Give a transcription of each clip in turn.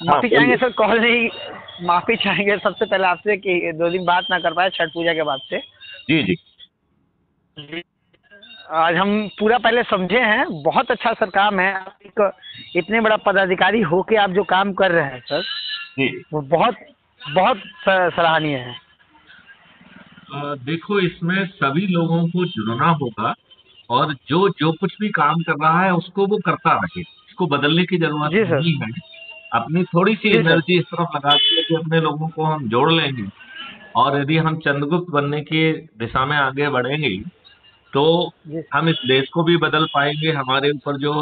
हाँ माफी चाहेंगे बोलिए। सर, कॉल नहीं, माफी चाहेंगे सबसे पहले आपसे कि 2 दिन बात ना कर पाए छठ पूजा के बाद से। जी जी। आज हम पूरा पहले समझे हैं, बहुत अच्छा सर काम है। आप एक इतने बड़ा पदाधिकारी होके आप जो काम कर रहे हैं सर, जी वो बहुत बहुत सराहनीय है। देखो, इसमें सभी लोगों को जुड़ना होगा, और जो जो कुछ भी काम कर रहा है उसको वो करता रहे, इसको बदलने की जरूरत जी सर। नहीं है। अपनी थोड़ी सी जी सर। एनर्जी इस तरफ लगाते हैं कि अपने लोगों को हम जोड़ लेंगे, और यदि हम चंद्रगुप्त बनने की दिशा में आगे बढ़ेंगे तो जी हम इस देश को भी बदल पाएंगे। हमारे ऊपर जो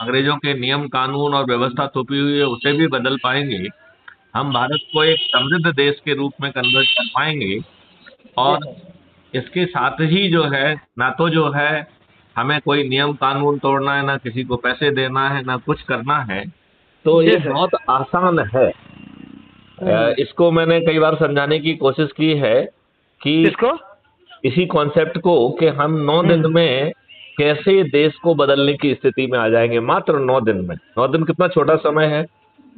अंग्रेजों के नियम कानून और व्यवस्था थोपी हुई है उसे भी बदल पाएंगे। हम भारत को एक समृद्ध देश के रूप में कन्वर्ट कर पाएंगे। जी और सर। इसके साथ ही जो है, ना तो जो है हमें कोई नियम कानून तोड़ना है, ना किसी को पैसे देना है, ना कुछ करना है। तो ये जी सर। बहुत आसान है। इसको मैंने कई बार समझाने की कोशिश की है कि किसको? इसी कॉन्सेप्ट को कि हम 9 दिन हम्म। में कैसे देश को बदलने की स्थिति में आ जाएंगे, मात्र 9 दिन में। 9 दिन कितना छोटा समय है।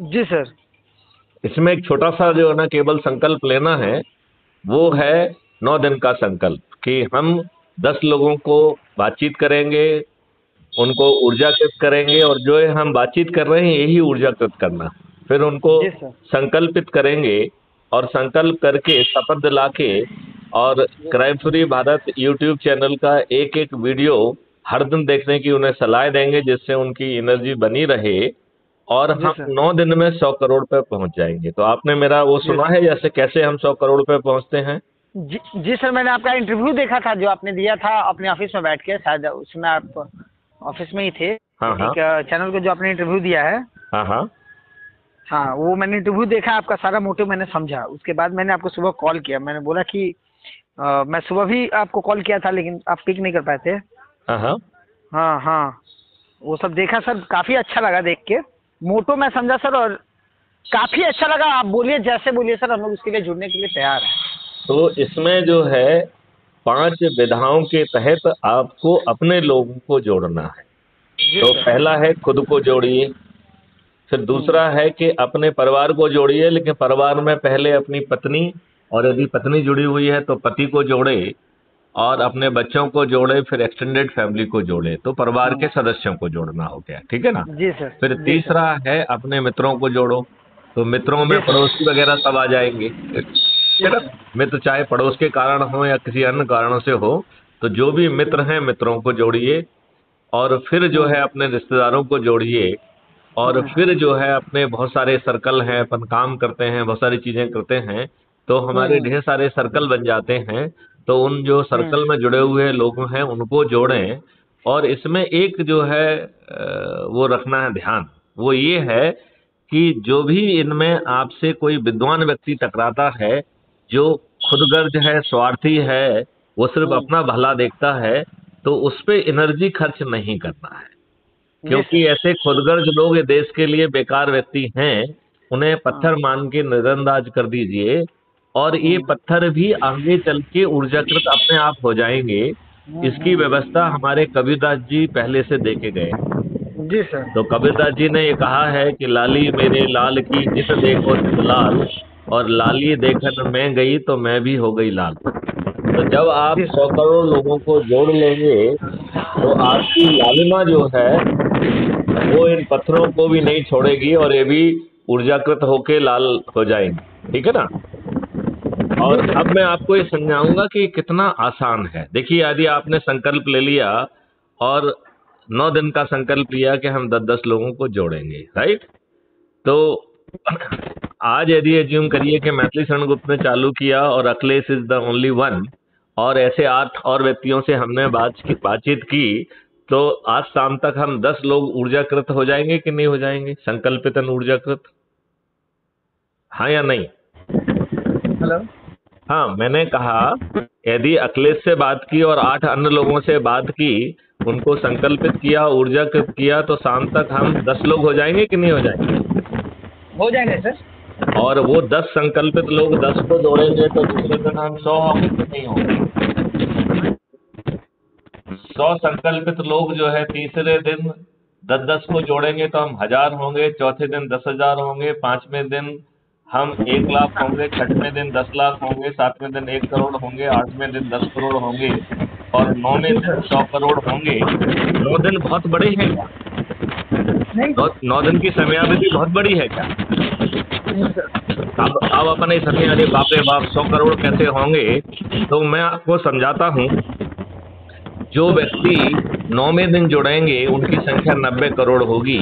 जी सर। इसमें एक छोटा सा जो है ना केवल संकल्प लेना है, वो है 9 दिन का संकल्प कि हम 10 लोगों को बातचीत करेंगे, उनको ऊर्जाकृत करेंगे, और जो है हम बातचीत कर रहे हैं यही ऊर्जाकृत करना है। फिर उनको जी सर। संकल्पित करेंगे, और संकल्प करके शपथ दिला के, और जी crime free Bharat YouTube channel का एक एक वीडियो हर दिन देखने की उन्हें सलाह देंगे, जिससे उनकी एनर्जी बनी रहे, और जी हम सर। 9 दिन में 100 करोड़ पे पहुंच जाएंगे। तो आपने मेरा वो जी सुना है, जैसे कैसे हम 100 करोड़ पे पहुंचते हैं। जी जी सर, मैंने आपका इंटरव्यू देखा था जो आपने दिया था अपने ऑफिस में बैठ के, शायद उसमें आप ऑफिस में ही थे। हाँ हाँ। एक चैनल को जो आपने इंटरव्यू दिया है। हाँ हाँ। हाँ, वो मैंने इंटरव्यू देखा, आपका सारा मोटिव मैंने समझा। उसके बाद मैंने आपको सुबह कॉल किया, मैंने बोला कि मैं सुबह भी आपको कॉल किया था लेकिन आप पिक नहीं कर पाए थे। हाँ हाँ। हाँ हाँ, वो सब देखा सर, काफ़ी अच्छा लगा देख के। मोटो मैं समझा सर, और काफ़ी अच्छा लगा। आप बोलिए, जैसे बोलिए सर, हम लोग उसके लिए जुड़ने के लिए तैयार हैं। तो इसमें जो है 5 विधाओं के तहत आपको अपने लोगों को जोड़ना है। जी तो सर। पहला है खुद को जोड़िए। फिर हम्म। दूसरा है कि अपने परिवार को जोड़िए, लेकिन परिवार में पहले अपनी पत्नी, और यदि पत्नी जुड़ी हुई है तो पति को जोड़े, और अपने बच्चों को जोड़े, फिर एक्सटेंडेड फैमिली को जोड़े। तो परिवार के सदस्यों को जोड़ना हो गया, ठीक है ना। जी सर। फिर जी सर। तीसरा है अपने मित्रों को जोड़ो। तो मित्रों में जी सर। पड़ोसी वगैरह सब आ जाएंगे, जी ठीक है ना। सर। मित्र चाहे पड़ोस के कारण हो या किसी अन्य कारणों से हो, तो जो भी मित्र हैं मित्रों को जोड़िए। और फिर जो हम्म। है अपने रिश्तेदारों को जोड़िए। और हम्म। फिर जो है अपने बहुत सारे सर्कल हैं, अपन काम करते हैं, बहुत सारी चीजें करते हैं, तो हमारे हम्म। ढेर सारे सर्कल बन जाते हैं। तो उन जो हम्म। सर्कल में जुड़े हुए लोग हैं उनको जोड़ें। और इसमें एक जो है वो रखना है ध्यान, वो ये है कि जो भी इनमें आपसे कोई विद्वान व्यक्ति टकराता है, जो खुदगर्ज है, स्वार्थी है, वो सिर्फ हम्म। अपना भला देखता है, तो उस पे एनर्जी खर्च नहीं करना है। जी क्योंकि सर। ऐसे खुदगर्ज लोग ये देश के लिए बेकार व्यक्ति हैं। उन्हें हाँ। पत्थर मान के नजरअंदाज कर दीजिए, और ये हम्म। पत्थर भी आगे चल के ऊर्जाकृत अपने आप हो जाएंगे। इसकी व्यवस्था हमारे कबीरदास जी पहले से देके गए हैं। जी सर। तो कबीरदास जी ने ये कहा है कि लाली मेरे लाल की जित देखो तित लाल, और लाली देखन मैं गई तो मैं भी हो गई लाल। तो जब आप जी 100 करोड़ लोगों को जोड़ लेंगे, तो आपकी लालिमा जो है वो इन पत्थरों को भी नहीं छोड़ेगी, और ये भी ऊर्जाकृत होके लाल हो जाएंगे, ठीक है ना। और सर। अब मैं आपको ये समझाऊंगा कि कितना आसान है। देखिए, यदि आपने संकल्प ले लिया, और 9 दिन का संकल्प लिया कि हम 10-10 लोगों को जोड़ेंगे, राइट। तो आज यदि एज्यूम करिए कि मैथिली शरण गुप्त ने चालू किया, और Akhilesh is the only one, और ऐसे 8 और व्यक्तियों से हमने बातचीत की, तो आज शाम तक हम 10 लोग ऊर्जाकृत हो जाएंगे कि नहीं हो जाएंगे, संकल्पित ऊर्जाकृत। हाँ या नहीं। हेलो। हाँ, मैंने कहा यदि अखिलेश से बात की और 8 अन्य लोगों से बात की, उनको संकल्पित किया, ऊर्जाकृत किया, तो शाम तक हम 10 लोग हो जाएंगे कि नहीं हो जाएंगे। हो जाएंगे सर। और वो 10 संकल्पित लोग 10 को जोड़ेंगे, तो दूसरे दिन हम 100 होंगे कि नहीं होंगे। 100 संकल्पित लोग जो है तीसरे दिन 10 10 को जोड़ेंगे तो हम 1000 होंगे, चौथे दिन 10,000 होंगे, पांचवें दिन हम 1 लाख होंगे, छठवें दिन 10 लाख होंगे, सातवें दिन 1 करोड़ होंगे, आठवें दिन 10 करोड़ होंगे और नौवें दिन 100 करोड़ होंगे। 9 दिन बहुत बड़े हैं क्या? नहीं 9 दिन की समयावधि बहुत बड़ी है क्या? अब अपने समय, अरे बाप रे बाप 100 करोड़ कैसे होंगे? तो मैं आपको समझाता हूँ। जो व्यक्ति 9वें दिन जुड़ेंगे उनकी संख्या 90 करोड़ होगी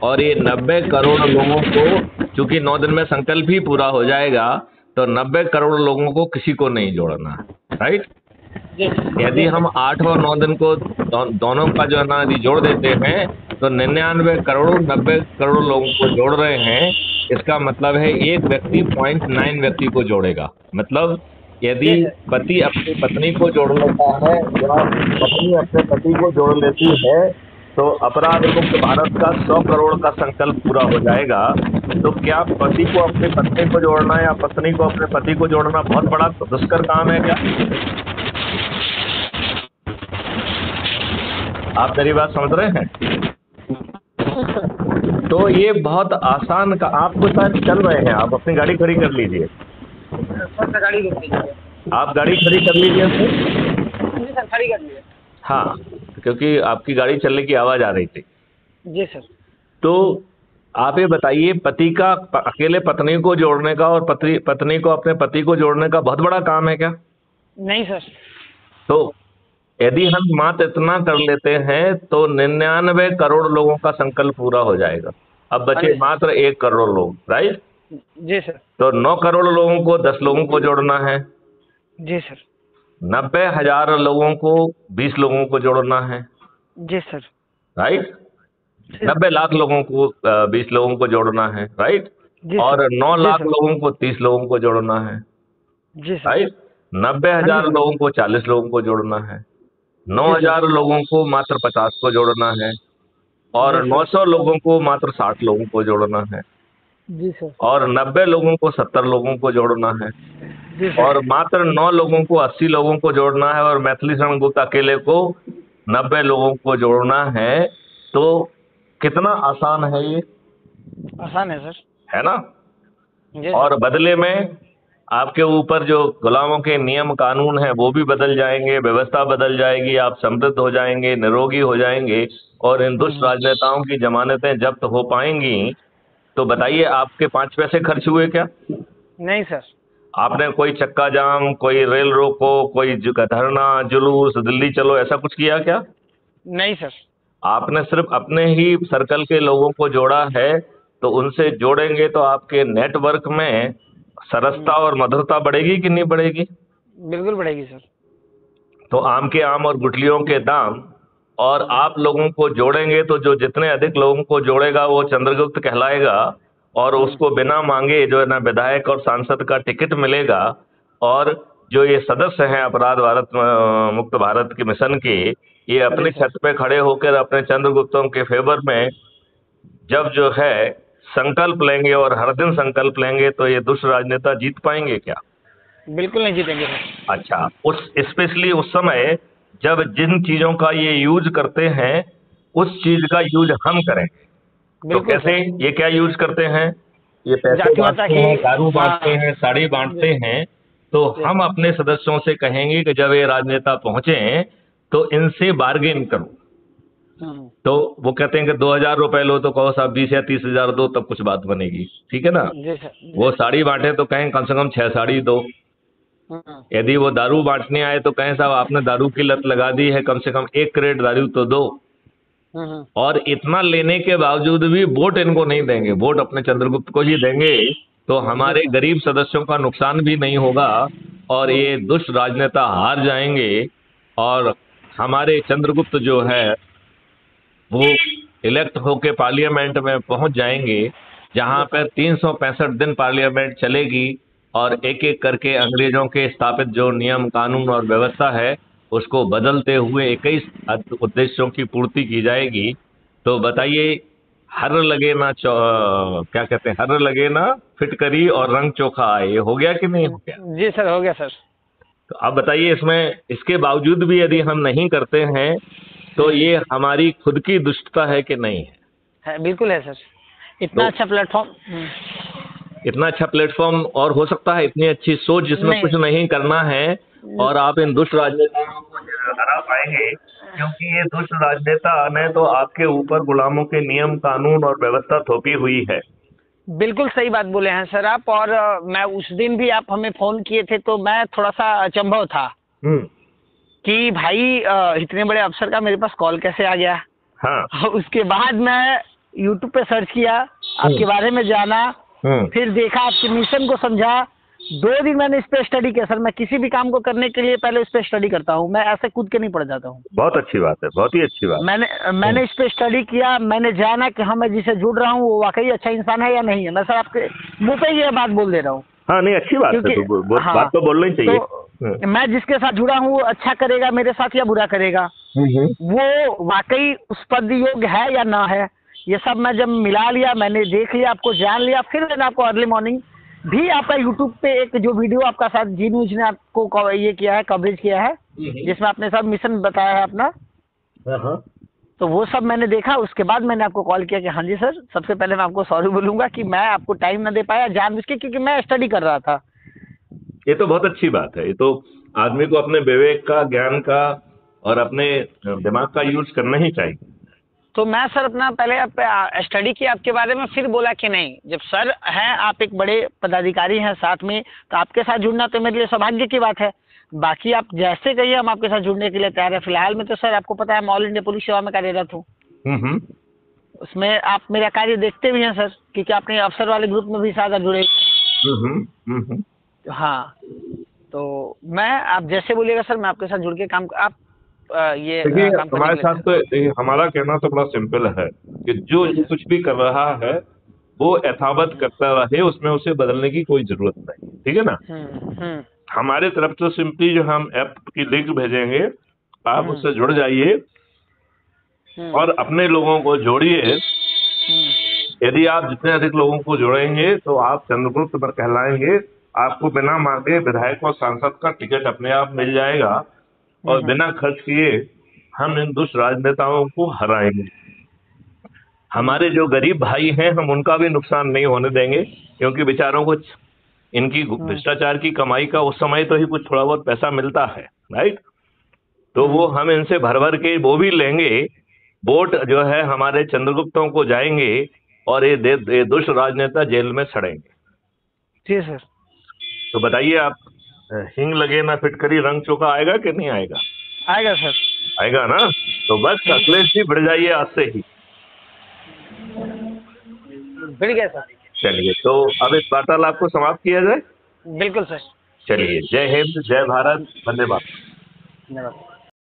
और ये 90 करोड़ लोगों को, चूंकि 9 दिन में संकल्प ही पूरा हो जाएगा, तो 90 करोड़ लोगों को किसी को नहीं जोड़ना, राइट? यदि हम 8 और 9 दिन को दोनों का जो है ना यदि जोड़ देते हैं तो 99 करोड़ 90 करोड़ लोगों को जोड़ रहे हैं। इसका मतलब है एक व्यक्ति 0.9 व्यक्ति को जोड़ेगा। मतलब यदि पति अपनी पत्नी को जोड़ लेता है या पत्नी अपने पति को जोड़ लेती है तो अपराध मुक्त भारत का 100 करोड़ का संकल्प पूरा हो जाएगा। तो क्या पति को अपनी पत्नी को जोड़ना या पत्नी को अपने पति को जोड़ना बहुत बड़ा दुष्कर काम है क्या? आप मेरी बात समझ रहे हैं? तो ये बहुत आसान का, आप तो शायद चल रहे हैं, आप अपनी गाड़ी खड़ी कर लीजिए। आप गाड़ी खड़ी कर लीजिए सर। खड़ी कर लीजिए। हाँ, क्योंकि आपकी गाड़ी चलने की आवाज आ रही थी। जी सर। तो आप ये बताइए, पति का अकेले पत्नी को जोड़ने का और पत्नी को अपने पति को जोड़ने का बहुत बड़ा काम है क्या? नहीं सर। तो यदि हम मात्र इतना कर लेते हैं तो 99 करोड़ लोगों का संकल्प पूरा हो जाएगा। अब बचे मात्र 1 करोड़ लोग, राइट? जी सर। तो 9 करोड़ लोगों को 10 लोगों को जोड़ना है। जी सर। 90,000 लोगों को 20 लोगों को जोड़ना है। जी सर। राइट? 90 लाख लोगों को 20 लोगों को जोड़ना है, राइट? और 9 लाख लोगों को 30 लोगों को जोड़ना है। जी सर। राइट? 90,000 लोगों को 40 लोगों को जोड़ना है। 9,000 लोगों को मात्र 50 को जोड़ना है और 900 लोगों को मात्र 60 लोगों को जोड़ना है। जी सर। और 90 लोगों को 70 लोगों को जोड़ना है। जी सर। और मात्र 9 लोगों को 80 लोगों को जोड़ना है और मैथिली शरण गुप्त अकेले को 90 लोगों को जोड़ना है। तो कितना आसान है ये? आसान है सर, है ना? और बदले में आपके ऊपर जो गुलामों के नियम कानून हैं वो भी बदल जाएंगे, व्यवस्था बदल जाएगी, आप समृद्ध हो जाएंगे, निरोगी हो जाएंगे और इन दुष्ट राजनेताओं की जमानतें जब्त हो पाएंगी। तो बताइए, आपके 5 पैसे खर्च हुए क्या? नहीं सर। आपने कोई चक्का जाम, कोई रेल रोको, कोई धरना, जुलूस, दिल्ली चलो, ऐसा कुछ किया क्या? नहीं सर। आपने सिर्फ अपने ही सर्कल के लोगों को जोड़ा है। तो उनसे जोड़ेंगे तो आपके नेटवर्क में सरसता और मधुरता बढ़ेगी कि नहीं बढ़ेगी? बिल्कुल बढ़ेगी सर। तो आम के आम और गुठलियों के दाम। और आप लोगों को जोड़ेंगे तो जो जितने अधिक लोगों को जोड़ेगा वो चंद्रगुप्त कहलाएगा और उसको बिना मांगे जो है ना विधायक और सांसद का टिकट मिलेगा। और जो ये सदस्य हैं अपराध भारत मुक्त भारत के मिशन के, ये अपनी छत पे खड़े होकर अपने चंद्रगुप्तों के फेवर में जब जो है संकल्प लेंगे और हर दिन संकल्प लेंगे तो ये दुष्ट राजनेता जीत पाएंगे क्या? बिल्कुल नहीं जीतेंगे। अच्छा, उस स्पेशली उस समय जब जिन चीजों का ये यूज करते हैं उस चीज का यूज हम करें। तो कैसे, ये क्या यूज करते हैं? ये पैसे बांटते हैं, दारू बांटते हैं, साड़ी बांटते हैं। तो हम अपने सदस्यों से कहेंगे कि जब ये राजनेता पहुंचे तो इनसे बार्गेन करो। तो वो कहते हैं कि 2,000 रुपए लो, तो कहो साहब 20 या 30,000 दो, तब कुछ बात बनेगी। ठीक है ना? वो साड़ी बांटे तो कहें कम से कम 6 साड़ी दो। यदि वो दारू बांटने आए तो कहें साहब आपने दारू की लत लगा दी है, कम से कम 1 क्रेट दारू तो दो। और इतना लेने के बावजूद भी वोट इनको नहीं देंगे, वोट अपने चंद्रगुप्त को ही देंगे। तो हमारे गरीब सदस्यों का नुकसान भी नहीं होगा और ये दुष्ट राजनेता हार जाएंगे और हमारे चंद्रगुप्त जो है वो इलेक्ट होके पार्लियामेंट में पहुंच जाएंगे, जहां पर 365 दिन पार्लियामेंट चलेगी और एक एक करके अंग्रेजों के स्थापित जो नियम कानून और व्यवस्था है उसको बदलते हुए 21 उद्देश्यों की पूर्ति की जाएगी। तो बताइए, हर लगे ना क्या कहते हैं, हर लगे ना फिटकरी और रंग चोखा आए, ये हो गया कि नहीं हो गया? जी सर, हो गया सर। तो अब बताइए, इसमें इसके बावजूद भी यदि हम नहीं करते हैं तो ये हमारी खुद की दुष्टता है कि नहीं है? बिल्कुल है सर। इतना तो अच्छा प्लेटफॉर्म। इतना अच्छा प्लेटफॉर्म और हो सकता है, इतनी अच्छी सोच जिसमें नहीं। कुछ नहीं करना है और आप इन दुष्ट राजनेताओं को हरा पाएंगे, क्योंकि ये दुष्ट राजनेता ने तो आपके ऊपर गुलामों के नियम कानून और व्यवस्था थोपी हुई है। बिल्कुल सही बात बोले हैं सर आप। और मैं उस दिन भी आप हमें फोन किए थे तो मैं थोड़ा सा अचंभव था कि भाई इतने बड़े अफसर का मेरे पास कॉल कैसे आ गया। हाँ। उसके बाद मैं यूट्यूब पे सर्च किया, आपके बारे में जाना, फिर देखा, आपके मिशन को समझा। 2 दिन मैंने इस पे स्टडी किया सर। मैं किसी भी काम को करने के लिए पहले इस पे स्टडी करता हूँ, मैं ऐसे कूद के नहीं पड़ जाता हूँ। बहुत अच्छी बात है, बहुत ही अच्छी बात। मैंने इस पे स्टडी किया, मैंने जाना कि हाँ मैं जिसे जुड़ रहा हूँ वो वाकई अच्छा इंसान है या नहीं है। मैं सर आपके मुंह पे ये बात बोल दे रहा हूँ। हाँ नहीं, अच्छी बात है, तो बात तो बोलनी चाहिए। तो मैं जिसके साथ जुड़ा हूँ वो अच्छा करेगा मेरे साथ या बुरा करेगा, वो वाकई उस पद योग्य है या ना है, ये सब मैं जब मिला लिया, मैंने देख लिया, आपको जान लिया, फिर मैंने आपको अर्ली मॉर्निंग भी आपका यूट्यूब पे एक जो वीडियो आपका साथ जी न्यूज ने आपको ये किया है, कवरेज किया है, जिसमें आपने सब मिशन बताया है अपना, तो वो सब मैंने देखा। उसके बाद मैंने आपको कॉल किया कि हाँ जी सर, सबसे पहले मैं आपको सॉरी बोलूंगा कि मैं आपको टाइम न दे पाया जानबूझ के, क्योंकि मैं स्टडी कर रहा था। ये तो बहुत अच्छी बात है। ये तो आदमी को अपने विवेक का, ज्ञान का और अपने दिमाग का यूज करना ही चाहिए। तो मैं सर अपना पहले स्टडी किया आपके बारे में, फिर बोला कि नहीं, जब सर हैं, आप एक बड़े पदाधिकारी हैं साथ में, तो आपके साथ जुड़ना तो मेरे लिए सौभाग्य की बात है। बाकी आप जैसे कहिए हम आपके साथ जुड़ने के लिए तैयार है। फिलहाल में तो सर आपको पता है मैं ऑल इंडिया पुलिस सेवा में कार्यरत हूँ। उसमें आप मेरा कार्य देखते भी हैं सर, क्योंकि आपने अफसर वाले ग्रुप में भी साथ जुड़े। हाँ, तो मैं आप जैसे बोलिएगा सर, मैं आपके साथ जुड़ के काम आप ये काम हमारे साथ तो हमारा कहना तो बड़ा सिंपल है कि जो कुछ भी कर रहा है वो यथावत करता रहे, उसमें उसे बदलने की कोई जरूरत नहीं। ठीक है ना? हमारे तरफ तो सिंपली जो हम ऐप की लिंक भेजेंगे, आप उससे जुड़ जाइए और अपने लोगों को जोड़िए। यदि आप जितने अधिक लोगों को जोड़ेंगे तो आप चंद्रगुप्त पर कहलाएंगे। आपको बिना मांगे विधायक और सांसद का टिकट अपने आप मिल जाएगा और बिना खर्च किए हम इन दुष्ट राजनेताओं को हराएंगे। हमारे जो गरीब भाई हैं, हम उनका भी नुकसान नहीं होने देंगे, क्योंकि बेचारों को इनकी भ्रष्टाचार की कमाई का उस समय तो ही कुछ थोड़ा बहुत पैसा मिलता है, राइट? तो वो हम इनसे भर भर के वो भी लेंगे। वोट जो है हमारे चंद्रगुप्तों को जाएंगे और ये दुष्ट राजनेता जेल में सड़ेंगे। जी सर। तो बताइए आप, हिंग लगे ना फिटकरी, रंग चोखा आएगा कि नहीं आएगा? आएगा सर। आएगा ना? तो बस अखिलेश जी बढ़ जाइए आज से ही। बढ़ गया सर। चलिए, तो अब इस वार्तालाप को समाप्त किया जाए। बिल्कुल सर। चलिए, जय हिंद, जय भारत, वंदे मातरम। धन्यवाद।